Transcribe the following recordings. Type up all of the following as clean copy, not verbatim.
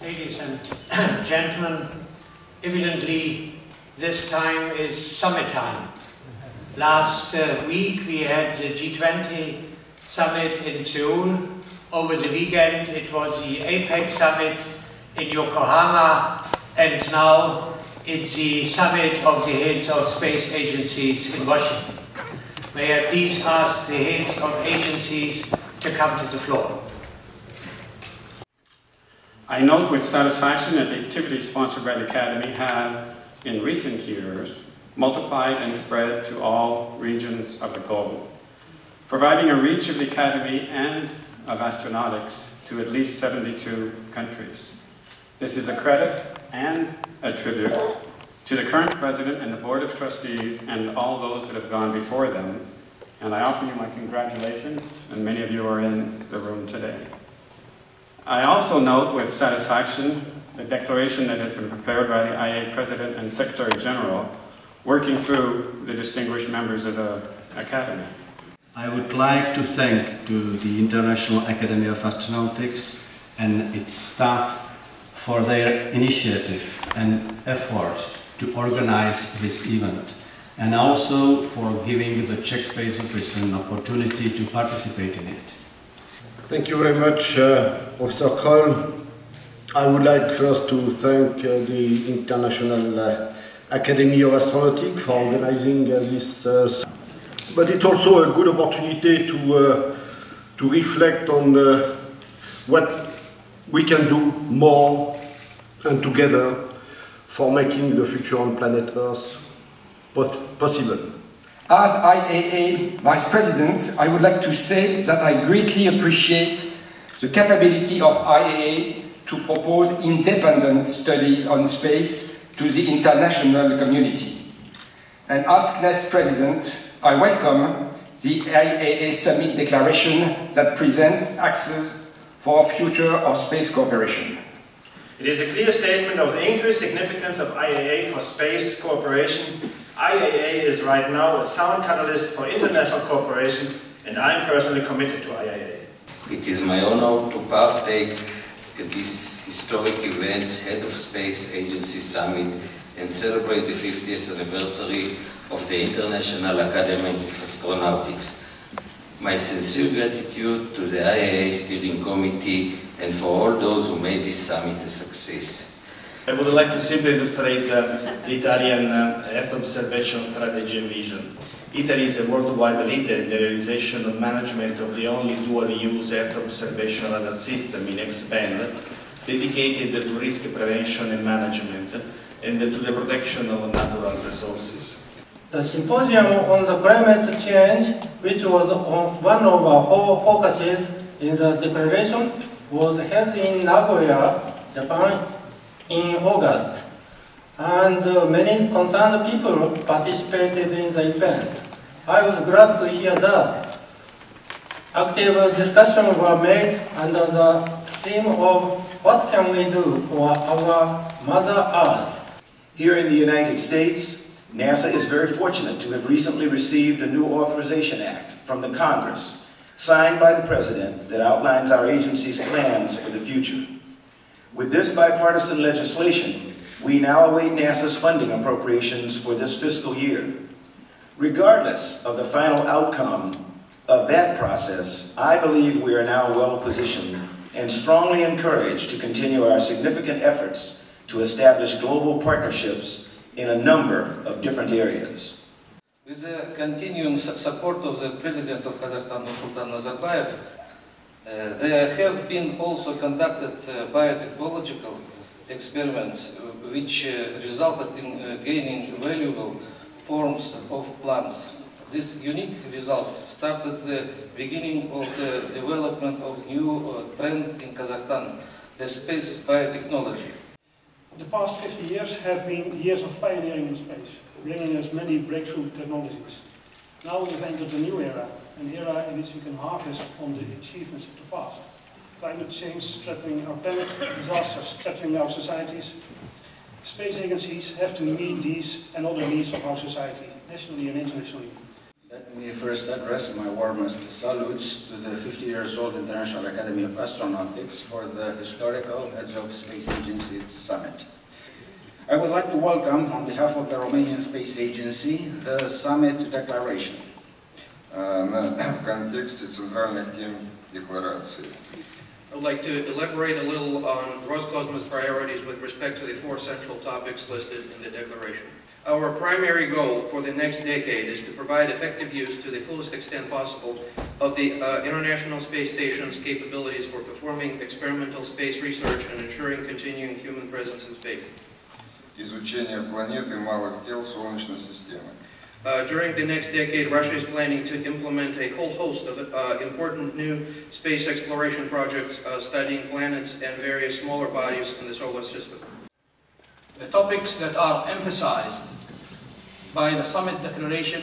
Ladies and gentlemen, evidently this time is summit time. Last week we had the G20 summit in Seoul. Over the weekend it was the APEC summit in Yokohama, and now it's the summit of the heads of space agencies in Washington. May I please ask the heads of agencies to come to the floor. I note with satisfaction that the activities sponsored by the Academy have, in recent years, multiplied and spread to all regions of the globe, providing a reach of the Academy and of astronautics to at least 72 countries. This is a credit and a tribute to the current President and the Board of Trustees and all those that have gone before them, and I offer you my congratulations, and many of you are in the room today. I also note with satisfaction the declaration that has been prepared by the IAA President and Secretary General, working through the distinguished members of the Academy. I would like to thank the International Academy of Astronautics and its staff for their initiative and effort to organize this event, and also for giving the Czech Space Office an opportunity to participate in it. Thank you very much, Officer Kroll. I would like first to thank the International Academy of Astronautics for organizing this. But it's also a good opportunity to reflect on what we can do more and together for making the future on planet Earth possible. As IAA Vice President, I would like to say that I greatly appreciate the capability of IAA to propose independent studies on space to the international community. And as CNES President, I welcome the IAA Summit Declaration that presents access for future of space cooperation. It is a clear statement of the increased significance of IAA for space cooperation. IAA is right now a sound catalyst for international cooperation, and I am personally committed to IAA. It is my honor to partake in this historic event's Head of Space Agency Summit and celebrate the 50th anniversary of the International Academy of Astronautics. My sincere gratitude to the IAA Steering Committee and for all those who made this summit a success. I would like to simply illustrate the Italian Earth observation strategy and vision. Italy is a worldwide leader in the realization and management of the only dual-use Earth observation radar system in X-band, dedicated to risk prevention and management, and to the protection of natural resources. The symposium on the climate change, which was one of our focuses in the declaration, was held in Nagoya, Japan, in August, and many concerned people participated in the event. I was glad to hear that. Active discussions were made under the theme of what can we do for our Mother Earth. Here in the United States, NASA is very fortunate to have recently received a new authorization act from the Congress, signed by the President, that outlines our agency's plans for the future. With this bipartisan legislation, we now await NASA's funding appropriations for this fiscal year. Regardless of the final outcome of that process, I believe we are now well positioned and strongly encouraged to continue our significant efforts to establish global partnerships in a number of different areas. With the continuing support of the President of Kazakhstan, Nursultan Nazarbayev, there have been also conducted biotechnological experiments which resulted in gaining valuable forms of plants. These unique results started the beginning of the development of new trend in Kazakhstan, the space biotechnology. The past 50 years have been years of pioneering in space, bringing us many breakthrough technologies. Now we have entered a new era, an era in which we can harvest on the achievements of the past. Climate change threatening our planet, disasters threatening our societies. Space agencies have to meet these and other needs of our society, nationally and internationally. Let me first address my warmest salutes to the 50 years old International Academy of Astronautics for the historical Heads of Space Agency Summit. I would like to welcome, on behalf of the Romanian Space Agency, the Summit Declaration. В контексте Центральных тем декларации. I would like to elaborate a little on Roscosmos priorities with respect to the 4 central topics listed in the declaration. Our primary goal for the next decade is to provide effective use to the fullest extent possible of the International Space Station's capabilities for performing experimental space research and ensuring continuing human presence in space. Изучение планеты малых тел Солнечной системы. During the next decade, Russia is planning to implement a whole host of important new space exploration projects studying planets and various smaller bodies in the solar system. The topics that are emphasized by the summit declaration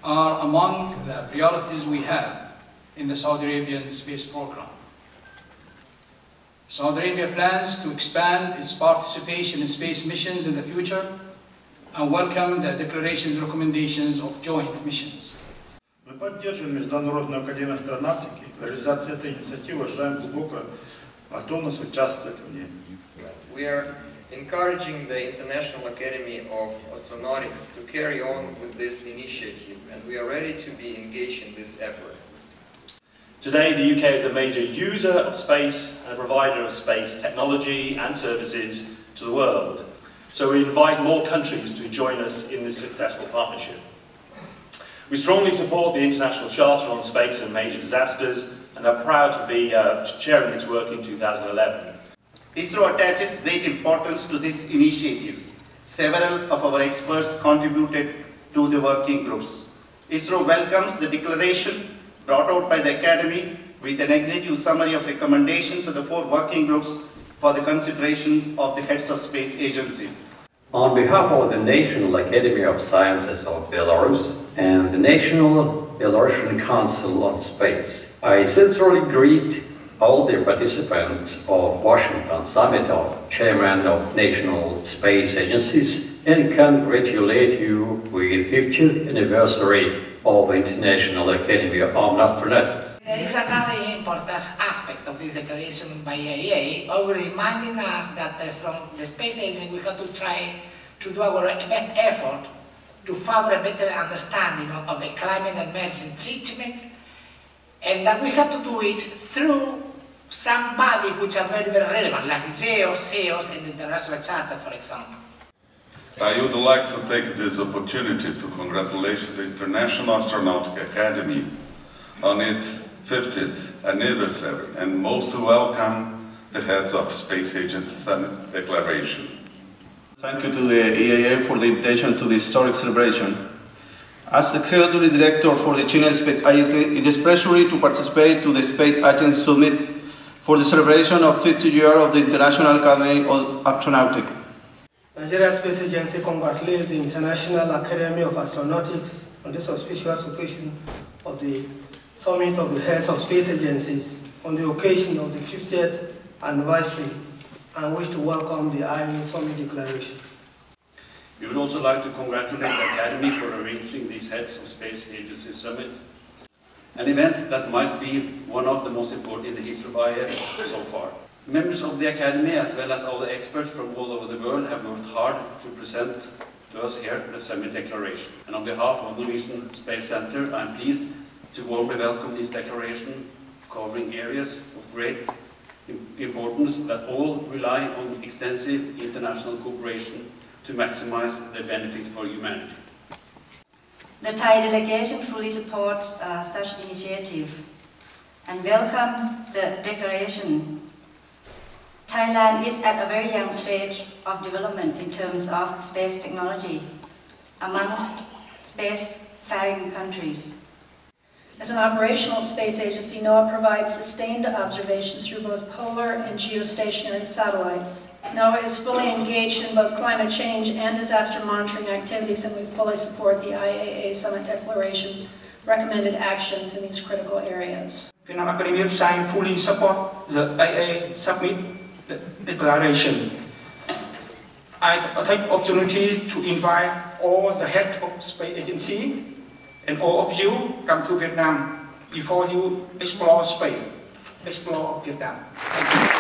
are among the priorities we have in the Saudi Arabian space program. Saudi Arabia plans to expand its participation in space missions in the future and welcome the declaration's recommendations of joint missions. Мы поддерживаем Международную академию астронавтики. Реализация этой инициативы уважаем глубокую готовность участвовать в ней. We are encouraging the International Academy of Astronautics to carry on with this initiative, and we are ready to be engaged in this effort. Today, the UK is a major user of space and a provider of space technology and services to the world. So we invite more countries to join us in this successful partnership. We strongly support the International Charter on Space and Major Disasters and are proud to be chairing its work in 2011. ISRO attaches great importance to these initiatives. Several of our experts contributed to the working groups. ISRO welcomes the declaration brought out by the Academy with an executive summary of recommendations of the 4 working groups for the consideration of the heads of space agencies. On behalf of the National Academy of Sciences of Belarus and the National Belarusian Council on Space, I sincerely greet all the participants of Washington Summit of Chairman of National Space Agencies and congratulate you with 50th anniversary of International Academy of Astronautics. There is another important aspect of this declaration by IAA, always reminding us that from the space agency we got to try to do our best effort to favor a better understanding of the climate and medicine treatment, and that we have to do it through some bodies which are very, very relevant, like GEOS, CEOS, and the International Charter, for example. I would like to take this opportunity to congratulate the International Astronautics Academy on its 50th anniversary and most welcome the heads of Space Agency Summit Declaration. Thank you to the IAA for the invitation to this historic celebration. As Executive Director for the China Space Agency, it is a pleasure to participate to the Space Agency Summit for the celebration of 50 years of the International Academy of Astronautics. Nigeria Space Agency congratulates the International Academy of Astronautics on this auspicious occasion of the Summit of the Heads of Space Agencies on the occasion of the 50th anniversary, and wish to welcome the IAA Summit Declaration. We would also like to congratulate the Academy for arranging these Heads of Space Agency Summit, an event that might be one of the most important in the history of IAF so far. Members of the Academy, as well as all the experts from all over the world, have worked hard to present to us here the Summit Declaration. And on behalf of the Norwegian Space Center, I'm pleased to warmly welcome this declaration, covering areas of great importance that all rely on extensive international cooperation to maximize the benefit for humanity. The Thai delegation fully supports such initiative and welcome the declaration. Thailand is at a very young stage of development in terms of space technology amongst space-faring countries. As an operational space agency, NOAA provides sustained observations through both polar and geostationary satellites. NOAA is fully engaged in both climate change and disaster monitoring activities, and we fully support the IAA Summit Declaration's recommended actions in these critical areas. Vietnam Academy of Science fully support the IAA Summit Declaration. I take opportunity to invite all the heads of space agency And all of you come to Vietnam before you explore Spain. Explore Vietnam. Thank you.